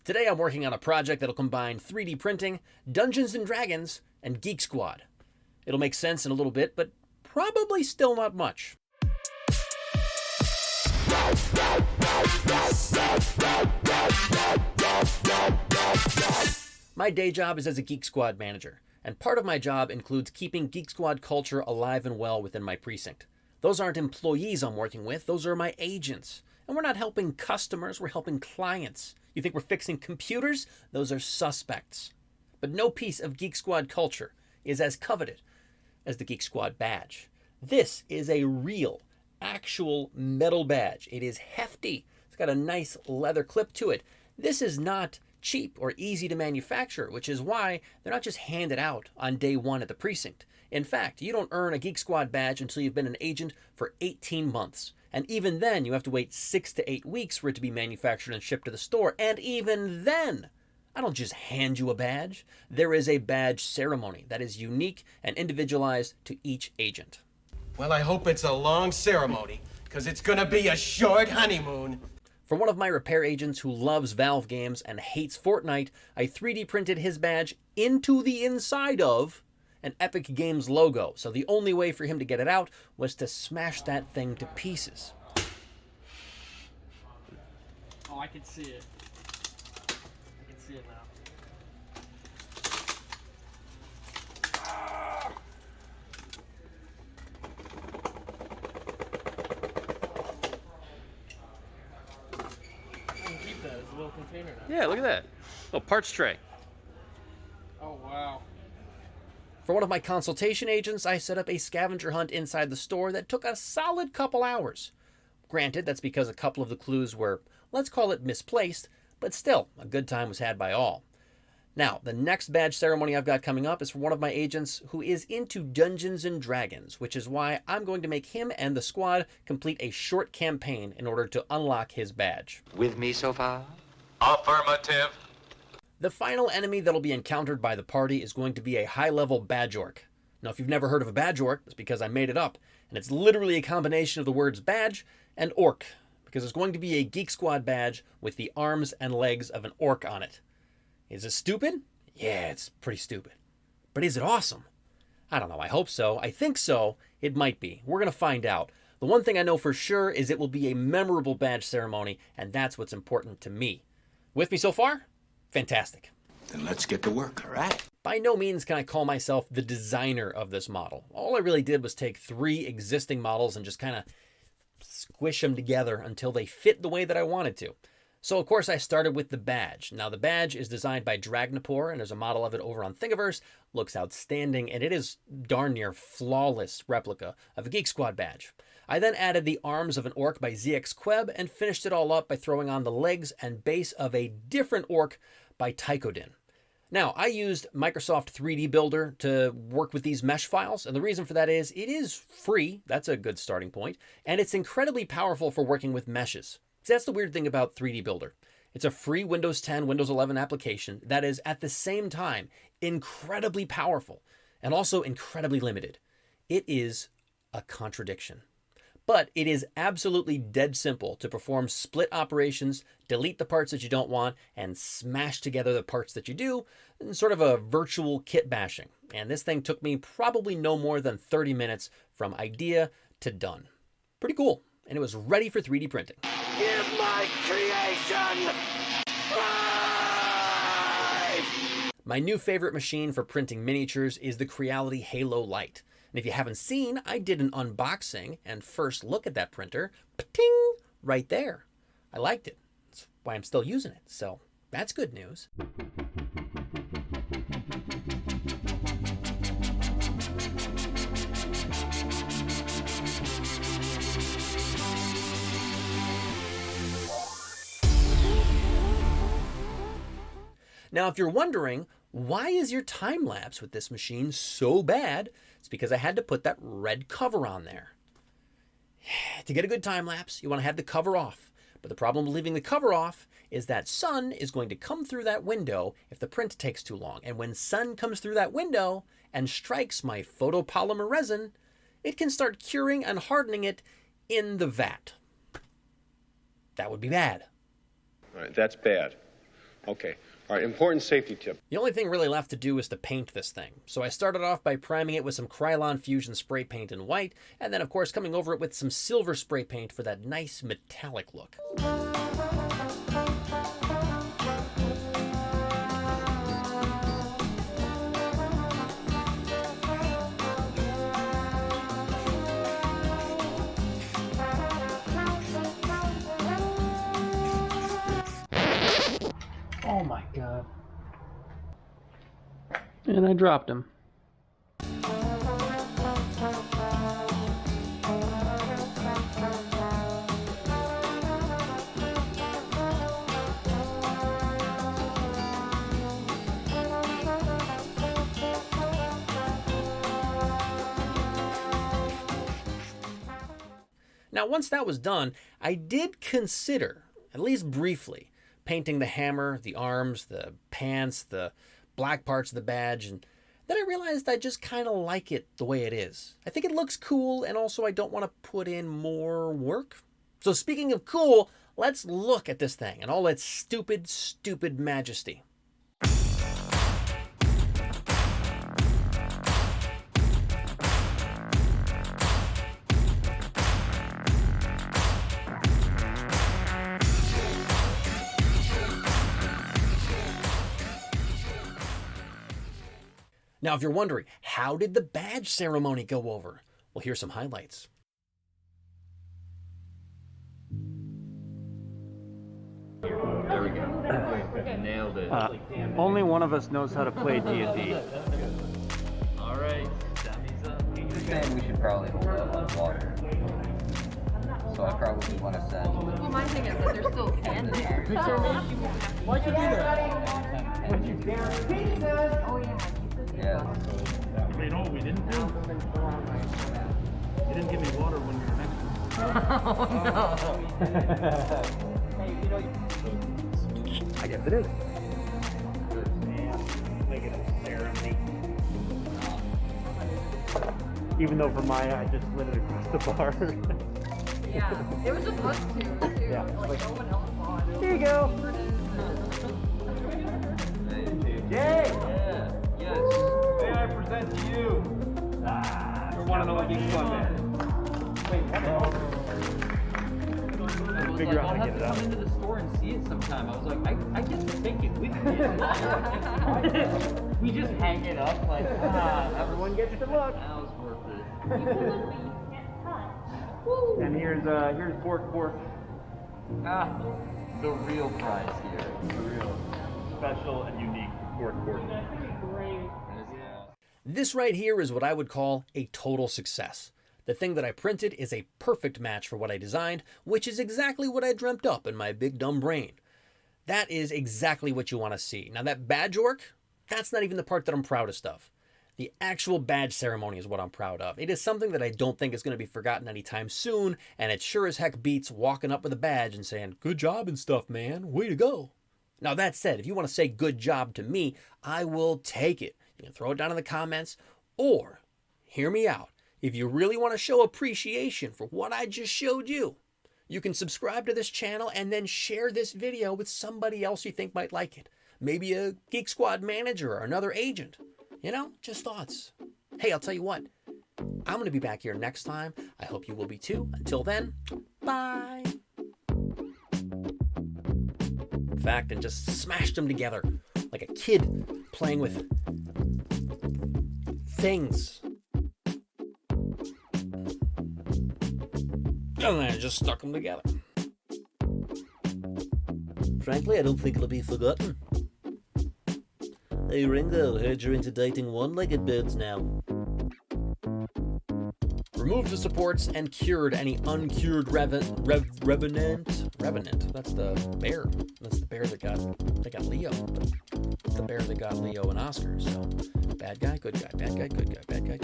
Today I'm working on a project that'll combine 3D printing, Dungeons & Dragons, and Geek Squad. It'll make sense in a little bit, but probably still not much. My day job is as a Geek Squad manager, and part of my job includes keeping Geek Squad culture alive and well within my precinct. Those aren't employees I'm working with, those are my agents. And we're not helping customers, we're helping clients. You think we're fixing computers? Those are suspects. But no piece of Geek Squad culture is as coveted as the Geek Squad badge. This is a real, actual metal badge. It is hefty. It's got a nice leather clip to it. This is not cheap or easy to manufacture, which is why they're not just handed out on day one at the precinct. In fact, you don't earn a Geek Squad badge until you've been an agent for 18 months. And even then, you have to wait 6 to 8 weeks for it to be manufactured and shipped to the store. And even then, I don't just hand you a badge. There is a badge ceremony that is unique and individualized to each agent. Well, I hope it's a long ceremony, because it's gonna be a short honeymoon. For one of my repair agents who loves Valve games and hates Fortnite, I 3D printed his badge into the inside of an Epic Games logo. So the only way for him to get it out was to smash that thing to pieces. Oh, I can see it. I can see it now. I can keep that as a little container now. Yeah, look at that. Little parts tray. Oh, wow. For one of my consultation agents, I set up a scavenger hunt inside the store that took a solid couple hours. Granted, that's because a couple of the clues were, let's call it misplaced, but still, a good time was had by all. Now, the next badge ceremony I've got coming up is for one of my agents who is into Dungeons & Dragons, which is why I'm going to make him and the squad complete a short campaign in order to unlock his badge. With me so far? Affirmative. The final enemy that'll be encountered by the party is going to be a high-level Badgeorc. Now, if you've never heard of a Badgeorc, it's because I made it up, and it's literally a combination of the words badge and orc, because it's going to be a Geek Squad badge with the arms and legs of an orc on it. Is it stupid? Yeah, it's pretty stupid. But is it awesome? I don't know, I hope so. I think so. It might be. We're going to find out. The one thing I know for sure is it will be a memorable badge ceremony, and that's what's important to me. With me so far? Fantastic. Then let's get to work, all right? By no means can I call myself the designer of this model. All I really did was take 3 existing models and just kind of squish them together until they fit the way that I wanted to. So of course I started with the badge. Now the badge is designed by Dragnapor, and there's a model of it over on Thingiverse. Looks outstanding, and it is darn near flawless replica of a Geek Squad badge. I then added the arms of an orc by ZXQueb and finished it all up by throwing on the legs and base of a different orc by Tychodin. Now, I used Microsoft 3D Builder to work with these mesh files, and the reason for that is it is free, that's a good starting point, and it's incredibly powerful for working with meshes. See, that's the weird thing about 3D Builder. It's a free Windows 10, Windows 11 application that is at the same time incredibly powerful and also incredibly limited. It is a contradiction. But it is absolutely dead simple to perform split operations, delete the parts that you don't want, and smash together the parts that you do, in sort of a virtual kit bashing. And this thing took me probably no more than 30 minutes from idea to done. Pretty cool. And it was ready for 3D printing. Give my creation life! My new favorite machine for printing miniatures is the Creality Halot-Lite. And if you haven't seen, I did an unboxing and first look at that printer. Ting! Right there. I liked it. That's why I'm still using it. So that's good news. Now, if you're wondering, why is your time lapse with this machine so bad? It's because I had to put that red cover on there. To get a good time lapse, you want to have the cover off. But the problem with leaving the cover off is that sun is going to come through that window if the print takes too long. And when sun comes through that window and strikes my photopolymer resin, it can start curing and hardening it in the vat. That would be bad. All right, that's bad. Okay. All right, important safety tip. The only thing really left to do is to paint this thing. So I started off by priming it with some Krylon Fusion spray paint in white, and then of course coming over it with some silver spray paint for that nice metallic look. Oh my god. And I dropped him. Now, once that was done, I did consider, at least briefly, painting the hammer, the arms, the pants, the black parts of the badge, and then I realized I just kind of like it the way it is. I think it looks cool, and also I don't want to put in more work. So speaking of cool, let's look at this thing and all its stupid, stupid majesty. Now, if you're wondering, how did the badge ceremony go over? Well, here's some highlights. There we go. Nailed it. Only one of us knows how to play D&D. All right. Sammy's up. He's saying we should probably hold up on water. So I probably want to send. Well, my thing is that there's still cans there. Why'd you do that? Oh, yeah. Yeah. You know what we didn't do? You didn't give me water when you were next to me. I guess it is. Make it a ceremony. Even though for Maya, I just slid it across the bar. Yeah, it was just us two, too. Yeah. Like, no one else saw it. Here you go. Jay! Yeah. Yes. May I present to you your one and only Geek Squad man. Wait, what? Figure out how to get it out. Come into the store and see it sometime. I was like, I get to thinking we can get it. We just hang it up like, Everyone gets to look. that was worth it. And here's Borc Borc. The real prize here. The real special and unique Borc Borc. This right here is what I would call a total success. The thing that I printed is a perfect match for what I designed, which is exactly what I dreamt up in my big dumb brain. That is exactly what you want to see. Now that Badgeorc, that's not even the part that I'm proudest of. The actual badge ceremony is what I'm proud of. It is something that I don't think is going to be forgotten anytime soon, and it sure as heck beats walking up with a badge and saying, "Good job and stuff, man. Way to go." Now that said, if you want to say good job to me, I will take it. You can throw it down in the comments, or, hear me out, if you really want to show appreciation for what I just showed you, you can subscribe to this channel and then share this video with somebody else you think might like it. Maybe a Geek Squad manager or another agent. You know, just thoughts. Hey, I'll tell you what, I'm going to be back here next time. I hope you will be too. Until then, bye. In fact, and just smashed them together like a kid playing with things. And then I just stuck them together. Frankly, I don't think it'll be forgotten. Hey Ringo, heard you're into dating one-legged birds now. Removed the supports and cured any uncured revenant. That's the bear. That's the bear that got Leo. The bear that got Leo an Oscar. So bad guy, good guy, bad guy, good guy, bad guy, good guy.